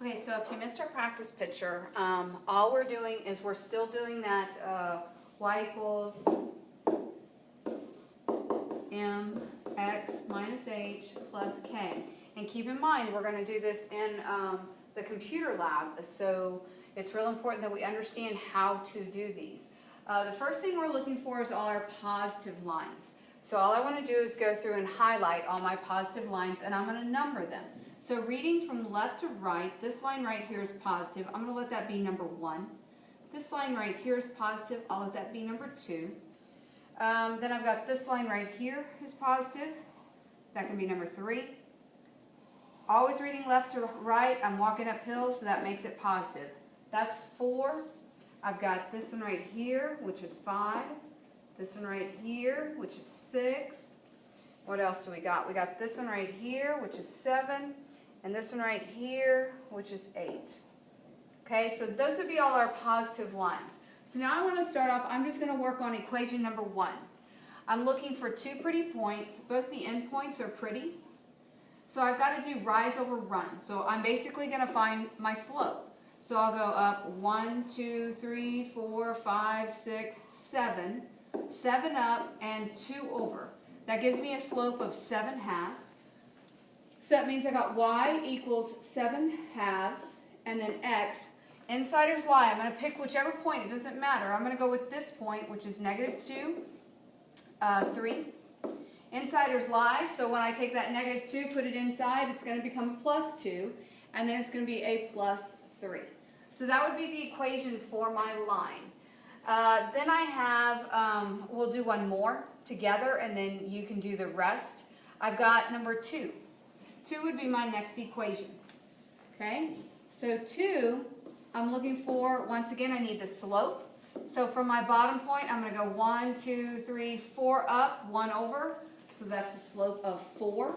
Okay, so if you missed our practice picture, all we're doing is we're still doing that y equals mx minus h plus k. And keep in mind, we're going to do this in the computer lab, so it's real important that we understand how to do these. The first thing we're looking for is all our positive lines. So all I want to do is go through and highlight all my positive lines, and I'm going to number them. So reading from left to right, this line right here is positive. I'm going to let that be number 1. This line right here is positive. I'll let that be number 2. Then I've got this line right here is positive. That can be number 3. Always reading left to right. I'm walking uphill, so that makes it positive. That's 4. I've got this one right here, which is 5. This one right here, which is 6. What else do we got? We got this one right here, which is 7. And this one right here, which is 8. Okay, so those would be all our positive lines. So now I want to start off, I'm just going to work on equation number 1. I'm looking for 2 pretty points. Both the endpoints are pretty. So I've got to do rise over run. So I'm basically going to find my slope. So I'll go up 1, 2, 3, 4, 5, 6, 7. 7 up and 2 over. That gives me a slope of 7 halves. So that means I got y equals 7 halves, and then x. Insiders lie. I'm going to pick whichever point. It doesn't matter. I'm going to go with this point, which is negative 2, 3. Insiders lie. So when I take that negative 2, put it inside, it's going to become a plus 2, and then it's going to be a plus 3. So that would be the equation for my line. Then I have, we'll do one more together, and then you can do the rest. I've got number 2. 2 would be my next equation. Okay? So 2, I'm looking for, once again, I need the slope. So from my bottom point, I'm going to go 1, 2, 3, 4 up, 1 over. So that's the slope of 4.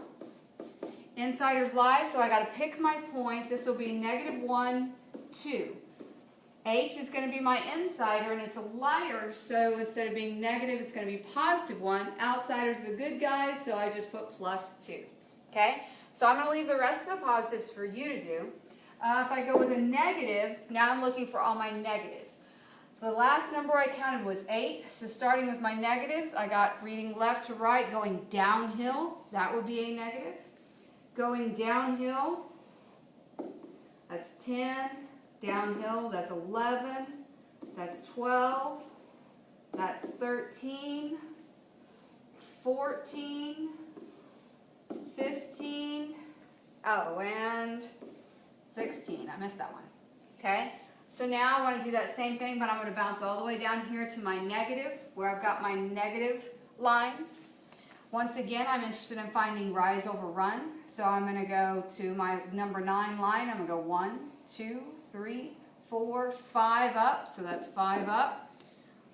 Insiders lie, so I got to pick my point. This will be negative 1, 2. H is going to be my insider, and it's a liar, so instead of being negative, it's going to be positive 1. Outsiders are the good guys, so I just put plus 2. Okay? So I'm going to leave the rest of the positives for you to do. If I go with a negative, now I'm looking for all my negatives. The last number I counted was 8, so starting with my negatives, I got reading left to right, going downhill, that would be a negative. Going downhill, that's 10. Downhill, that's 11, that's 12, that's 13, 14, 15, oh, and 16. I missed that one. Okay, so now I want to do that same thing, but I'm going to bounce all the way down here to my negative, where I've got my negative lines. Once again, I'm interested in finding rise over run, so I'm going to go to my number 9 line. I'm going to go 1, 2, 3, 4, 5 up, so that's 5 up.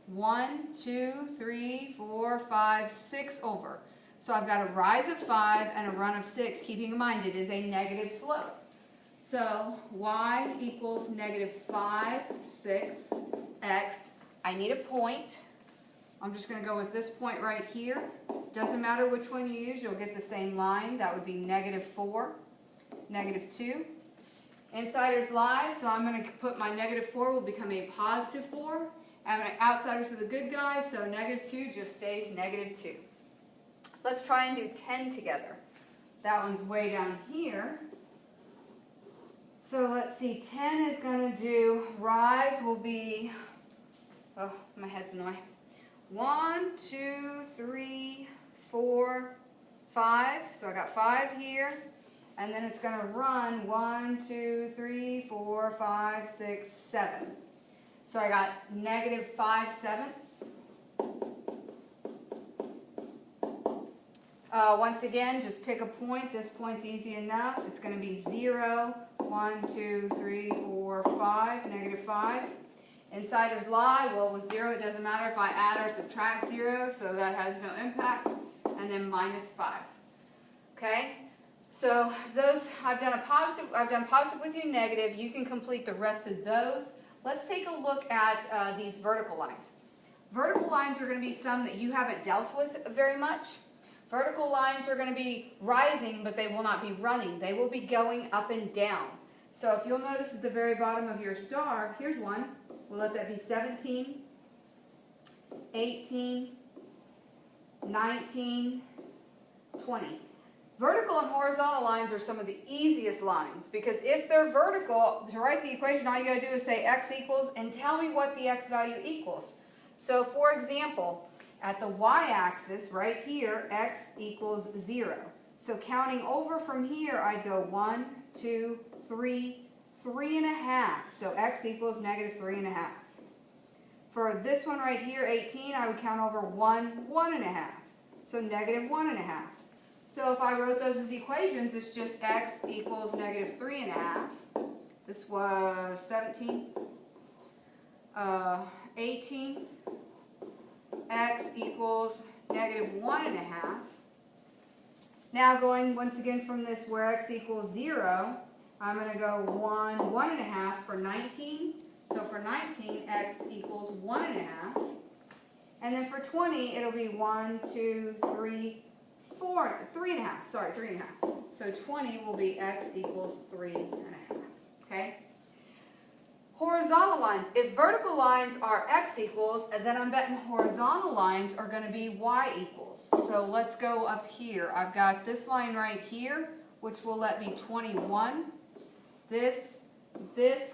1, 2, 3, 4, 5, 6 over. So I've got a rise of 5 and a run of 6, keeping in mind it is a negative slope. So y equals negative 5, 6, x. I need a point. I'm just going to go with this point right here. Doesn't matter which one you use, you'll get the same line. That would be negative 4, negative 2. Insiders lie, so I'm going to put my negative 4 will become a positive 4. And my outsiders are the good guys, so negative 2 just stays negative 2. Let's try and do 10 together. That one's way down here. So let's see, 10 is going to do, rise will be, oh, my head's in the way. 1, 2, 3, 4, 5. So I got 5 here. And then it's going to run 1, 2, 3, 4, 5, 6, 7. So I got negative 5/7. Once again, just pick a point. This point's easy enough. It's going to be 0, 1, 2, 3, 4, 5, negative 5. Insiders lie. Well, with 0, it doesn't matter if I add or subtract 0, so that has no impact. And then minus 5. Okay? So those, I've done positive with you, negative. You can complete the rest of those. Let's take a look at these vertical lines. Vertical lines are going to be some that you haven't dealt with very much. Vertical lines are going to be rising, but they will not be running. They will be going up and down. So if you'll notice at the very bottom of your star, here's one. We'll let that be 17, 18, 19, 20. Vertical and horizontal lines are some of the easiest lines because if they're vertical, to write the equation, all you got to do is say x equals and tell me what the x value equals. So for example, at the y-axis right here, x equals 0. So counting over from here, I'd go 1, 2, 3, 3.5. So x equals negative 3.5. For this one right here, 18, I would count over 1, 1.5. So negative 1.5. So if I wrote those as equations, it's just x equals negative 3.5. This was 17, 18. X equals negative 1.5. Now going once again from this where x equals 0, I'm going to go 1, 1.5 for 19. So for 19, x equals 1.5. And then for 20, it'll be 1, 2, 3, 4, 3.5. Sorry, 3.5. So 20 will be x equals 3.5. Okay? Horizontal lines. If vertical lines are x equals, and then I'm betting horizontal lines are going to be y equals. So let's go up here. I've got this line right here, which will let me 21. This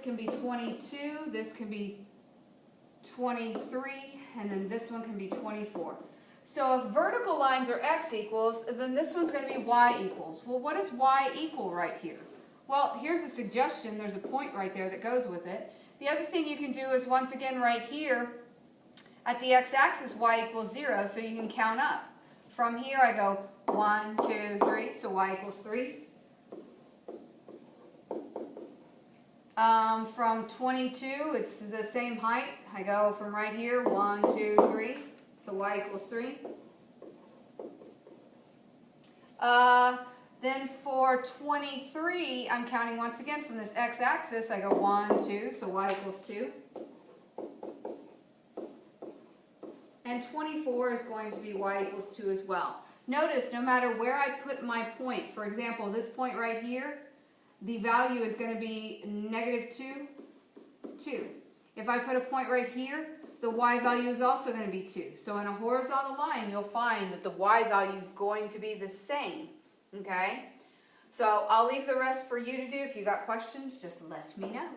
can be 22. This can be 23. And then this one can be 24. So if vertical lines are x equals, then this one's going to be y equals. Well, what does y equal right here? Well, here's a suggestion. There's a point right there that goes with it. The other thing you can do is, once again, right here, at the x-axis, y equals 0, so you can count up. From here, I go 1, 2, 3, so y equals 3. From 22, it's the same height. I go from right here, 1, 2, 3, so y equals 3. Then for 23, I'm counting once again from this x-axis. I go 1, 2, so y equals 2. And 24 is going to be y equals 2 as well. Notice, no matter where I put my point, for example, this point right here, the value is going to be negative 2, 2. If I put a point right here, the y value is also going to be 2. So in a horizontal line, you'll find that the y value is going to be the same. Okay? So I'll leave the rest for you to do. If you got questions, just let me know.